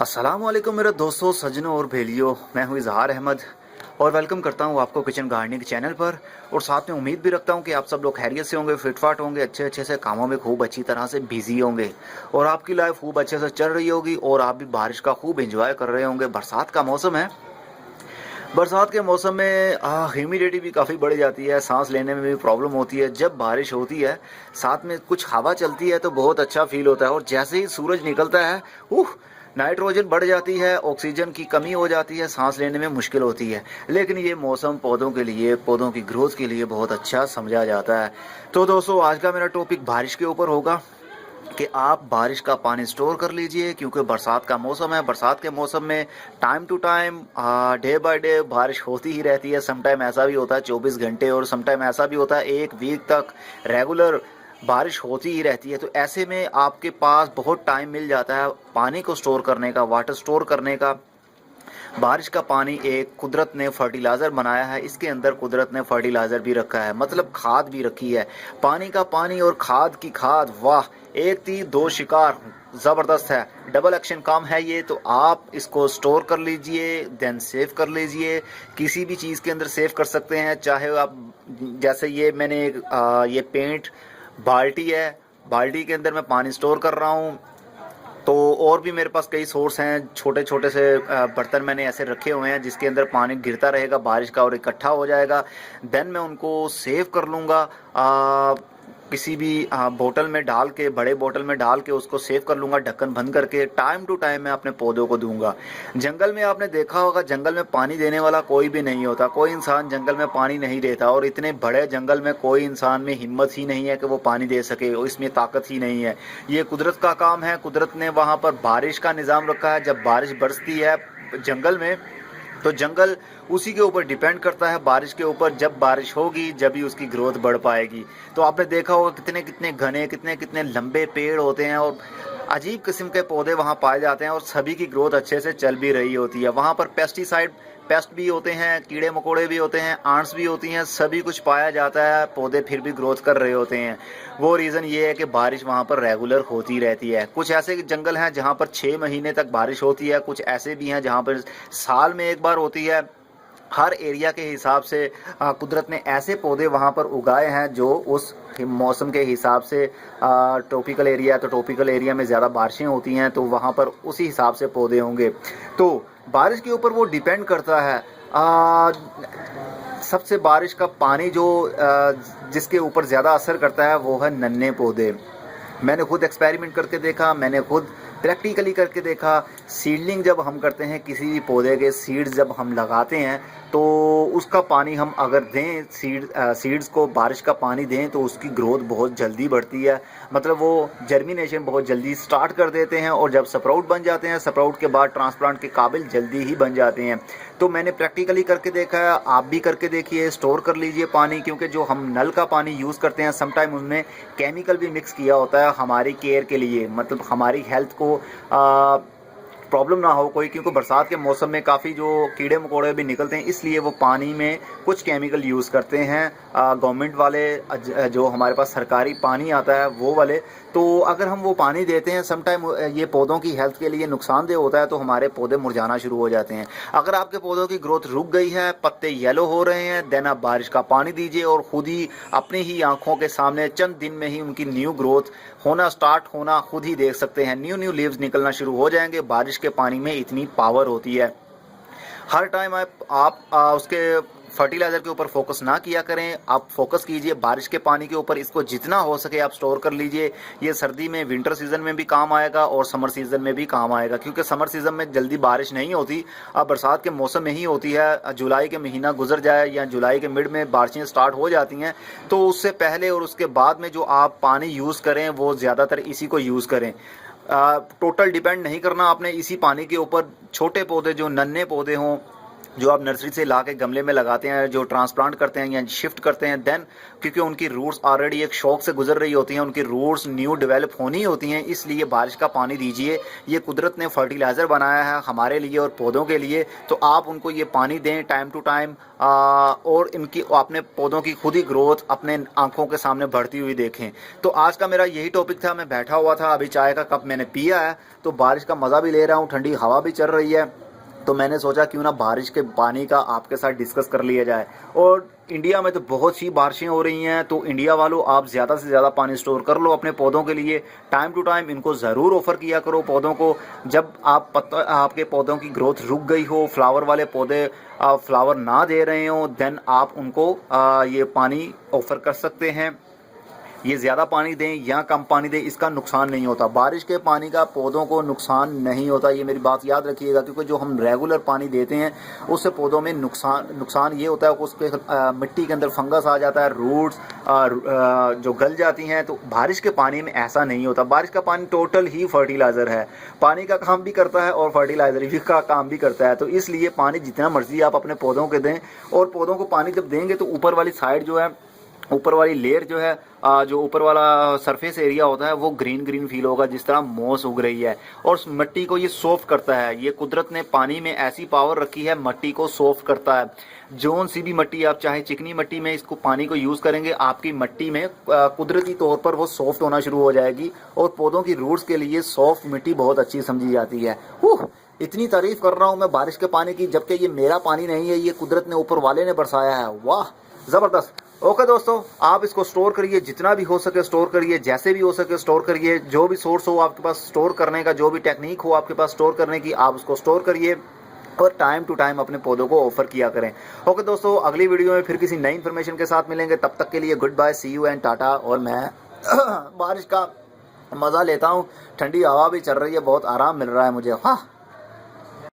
अस्सलाम वालेकुम मेरे दोस्तों, सज्जनों और भेलियों। मैं हूं इजहार अहमद और वेलकम करता हूं आपको किचन गार्डनिंग चैनल पर। और साथ में उम्मीद भी रखता हूं कि आप सब लोग खैरियत से होंगे, फिटफाट होंगे, अच्छे से कामों में खूब अच्छी तरह से बिजी होंगे और आपकी लाइफ खूब अच्छे से चल रही होगी और आप भी बारिश का खूब एंजॉय कर रहे होंगे। बरसात का मौसम है। बरसात के मौसम में ह्यूमिडिटी भी काफ़ी बढ़ जाती है, सांस लेने में भी प्रॉब्लम होती है। जब बारिश होती है साथ में कुछ हवा चलती है तो बहुत अच्छा फील होता है। और जैसे ही सूरज निकलता है नाइट्रोजन बढ़ जाती है, ऑक्सीजन की कमी हो जाती है, सांस लेने में मुश्किल होती है। लेकिन ये मौसम पौधों के लिए, पौधों की ग्रोथ के लिए बहुत अच्छा समझा जाता है। तो दोस्तों, आज का मेरा टॉपिक बारिश के ऊपर होगा कि आप बारिश का पानी स्टोर कर लीजिए, क्योंकि बरसात का मौसम है। बरसात के मौसम में time to time, day by day बारिश होती ही रहती है। समटाइम ऐसा भी होता है 24 घंटे, और समटाइम ऐसा भी होता है 1 वीक तक रेगुलर बारिश होती ही रहती है। तो ऐसे में आपके पास बहुत टाइम मिल जाता है पानी को स्टोर करने का, वाटर स्टोर करने का। बारिश का पानी एक कुदरत ने फर्टिलाइज़र बनाया है। इसके अंदर कुदरत ने फर्टिलाइज़र भी रखा है, मतलब खाद भी रखी है। पानी का पानी और खाद की खाद, वाह, एक तीर दो शिकार, ज़बरदस्त है। डबल एक्शन काम है ये। तो आप इसको स्टोर कर लीजिए, देन सेव कर लीजिए। किसी भी चीज़ के अंदर सेव कर सकते हैं, चाहे आप, जैसे ये मैंने ये पेंट बाल्टी है, बाल्टी के अंदर मैं पानी स्टोर कर रहा हूँ। तो और भी मेरे पास कई सोर्स हैं, छोटे छोटे से बर्तन मैंने ऐसे रखे हुए हैं जिसके अंदर पानी गिरता रहेगा बारिश का और इकट्ठा हो जाएगा। देन मैं उनको सेव कर लूँगा किसी भी बोतल में डाल के, बड़े बोतल में डाल के उसको सेव कर लूँगा, ढक्कन बंद करके। टाइम टू टाइम मैं अपने पौधों को दूंगा। जंगल में आपने देखा होगा, जंगल में पानी देने वाला कोई भी नहीं होता, कोई इंसान जंगल में पानी नहीं देता। और इतने बड़े जंगल में कोई इंसान में हिम्मत ही नहीं है कि वो पानी दे सके, और इसमें ताकत ही नहीं है। ये कुदरत का काम है। कुदरत ने वहाँ पर बारिश का निज़ाम रखा है। जब बारिश बरसती है जंगल में तो जंगल उसी के ऊपर डिपेंड करता है, बारिश के ऊपर। जब बारिश होगी जब ही उसकी ग्रोथ बढ़ पाएगी। तो आपने देखा होगा कितने कितने घने, कितने कितने लंबे पेड़ होते हैं और अजीब किस्म के पौधे वहाँ पाए जाते हैं, और सभी की ग्रोथ अच्छे से चल भी रही होती है। वहाँ पर पेस्ट भी होते हैं, कीड़े मकोड़े भी होते हैं, आंट्स भी होती हैं, सभी कुछ पाया जाता है। पौधे फिर भी ग्रोथ कर रहे होते हैं। वो रीज़न ये है कि बारिश वहाँ पर रेगुलर होती रहती है। कुछ ऐसे जंगल हैं जहाँ पर 6 महीने तक बारिश होती है, कुछ ऐसे भी हैं जहाँ पर साल में एक बार होती है। हर एरिया के हिसाब से कुदरत ने ऐसे पौधे वहाँ पर उगाए हैं जो उस मौसम के हिसाब से, ट्रॉपिकल एरिया है तो ट्रॉपिकल एरिया में ज़्यादा बारिशें होती हैं, तो वहाँ पर उसी हिसाब से पौधे होंगे। तो बारिश के ऊपर वो डिपेंड करता है। सबसे बारिश का पानी जो जिसके ऊपर ज़्यादा असर करता है वो है नन्हे पौधे। मैंने खुद एक्सपेरिमेंट करके देखा, मैंने खुद प्रैक्टिकली करके देखा। सीडलिंग जब हम करते हैं, किसी भी पौधे के सीड्स जब हम लगाते हैं तो उसका पानी हम अगर दें, सीड्स को बारिश का पानी दें तो उसकी ग्रोथ बहुत जल्दी बढ़ती है। मतलब वो जर्मिनेशन बहुत जल्दी स्टार्ट कर देते हैं, और जब स्प्राउट बन जाते हैं, स्प्राउट के बाद ट्रांसप्लांट के काबिल जल्दी ही बन जाते हैं। तो मैंने प्रैक्टिकली करके देखा है, आप भी करके देखिए। स्टोर कर लीजिए पानी, क्योंकि जो हम नल का पानी यूज़ करते हैं समटाइम उसमें केमिकल भी मिक्स किया होता है हमारी केयर के लिए, मतलब हमारी हेल्थ को प्रॉब्लम ना हो कोई, क्योंकि बरसात के मौसम में काफ़ी जो कीड़े मकोड़े भी निकलते हैं, इसलिए वो पानी में कुछ केमिकल यूज़ करते हैं गवर्नमेंट वाले, जो हमारे पास सरकारी पानी आता है वो वाले। तो अगर हम वो पानी देते हैं समटाइम ये पौधों की हेल्थ के लिए नुकसानदेह होता है, तो हमारे पौधे मुरझाना शुरू हो जाते हैं। अगर आपके पौधों की ग्रोथ रुक गई है, पत्ते येलो हो रहे हैं, देन आप बारिश का पानी दीजिए और खुद ही अपनी ही आंखों के सामने चंद दिन में ही उनकी न्यू ग्रोथ स्टार्ट होना खुद ही देख सकते हैं। न्यू लीव्स निकलना शुरू हो जाएंगे। बारिश के पानी में इतनी पावर होती है। हर टाइम आप उसके फर्टिलाइज़र के ऊपर फोकस ना किया करें, आप फोकस कीजिए बारिश के पानी के ऊपर। इसको जितना हो सके आप स्टोर कर लीजिए। ये सर्दी में, विंटर सीजन में भी काम आएगा और समर सीजन में भी काम आएगा, क्योंकि समर सीजन में जल्दी बारिश नहीं होती, अब बरसात के मौसम में ही होती है। जुलाई के महीना गुजर जाए या जुलाई के मिड में बारिशें स्टार्ट हो जाती हैं, तो उससे पहले और उसके बाद में जो आप पानी यूज़ करें वो ज़्यादातर इसी को यूज़ करें। टोटल डिपेंड नहीं करना आपने इसी पानी के ऊपर। छोटे पौधे जो नन्हे पौधे हों जो आप नर्सरी से ला के गमले में लगाते हैं, जो ट्रांसप्लांट करते हैं या शिफ्ट करते हैं, देन क्योंकि उनकी रूट्स ऑलरेडी एक शौक से गुजर रही होती हैं, उनकी रूट्स न्यू डेवलप होनी होती हैं, इसलिए बारिश का पानी दीजिए। ये कुदरत ने फर्टिलाइज़र बनाया है हमारे लिए और पौधों के लिए, तो आप उनको ये पानी दें टाइम टू टाइम, और इनकी अपने पौधों की खुद ही ग्रोथ अपने आंखों के सामने बढ़ती हुई देखें। तो आज का मेरा यही टॉपिक था। मैं बैठा हुआ था, अभी चाय का कप मैंने पिया है, तो बारिश का मज़ा भी ले रहा हूँ, ठंडी हवा भी चल रही है, तो मैंने सोचा क्यों ना बारिश के पानी का आपके साथ डिस्कस कर लिया जाए। और इंडिया में तो बहुत सी बारिशें हो रही हैं, तो इंडिया वालों आप ज़्यादा से ज़्यादा पानी स्टोर कर लो अपने पौधों के लिए। टाइम टू टाइम इनको ज़रूर ऑफ़र किया करो पौधों को। जब आपके पौधों की ग्रोथ रुक गई हो, फ्लावर वाले पौधे फ्लावर ना दे रहे हो, देन आप उनको ये पानी ऑफ़र कर सकते हैं। ये ज़्यादा पानी दें या कम पानी दें, इसका नुकसान नहीं होता। बारिश के पानी का पौधों को नुकसान नहीं होता, ये मेरी बात याद रखिएगा, क्योंकि जो हम रेगुलर पानी देते हैं उससे पौधों में नुकसान ये होता है कि उसके मिट्टी के अंदर फंगस आ जाता है, रूट्स जो गल जाती हैं। तो बारिश के पानी में ऐसा नहीं होता। बारिश का पानी टोटल ही फर्टिलाइज़र है, पानी का काम भी करता है और फर्टिलाइज़र भी का काम भी करता है। तो इसलिए पानी जितना मर्जी आप अपने पौधों के दें, और पौधों को पानी जब देंगे तो ऊपर वाली साइड जो है, ऊपर वाली लेयर जो है, जो ऊपर वाला सरफेस एरिया होता है वो ग्रीन ग्रीन फील होगा, जिस तरह मोस उग रही है, और मिट्टी को ये सॉफ्ट करता है। ये कुदरत ने पानी में ऐसी पावर रखी है, मिट्टी को सॉफ्ट करता है। जोन सी भी मिट्टी, आप चाहे चिकनी मिट्टी में इसको पानी को यूज़ करेंगे, आपकी मिट्टी में कुदरती तौर पर वो सॉफ्ट होना शुरू हो जाएगी, और पौधों की रूट्स के लिए सॉफ्ट मिट्टी बहुत अच्छी समझी जाती है। इतनी तारीफ कर रहा हूँ मैं बारिश के पानी की, जबकि ये मेरा पानी नहीं है, ये कुदरत ने ऊपर वाले ने बरसाया है। वाह, ज़बरदस्त। ओके दोस्तों, आप इसको स्टोर करिए, जितना भी हो सके स्टोर करिए, जैसे भी हो सके स्टोर करिए, जो भी सोर्स हो आपके पास स्टोर करने का, जो भी टेक्निक हो आपके पास स्टोर करने की, आप उसको स्टोर करिए और टाइम टू टाइम अपने पौधों को ऑफर किया करें। ओके दोस्तों, अगली वीडियो में फिर किसी नई इन्फॉर्मेशन के साथ मिलेंगे। तब तक के लिए good bye, see you and tata. और मैं बारिश का मज़ा लेता हूँ, ठंडी हवा भी चल रही है, बहुत आराम मिल रहा है मुझे। हाँ।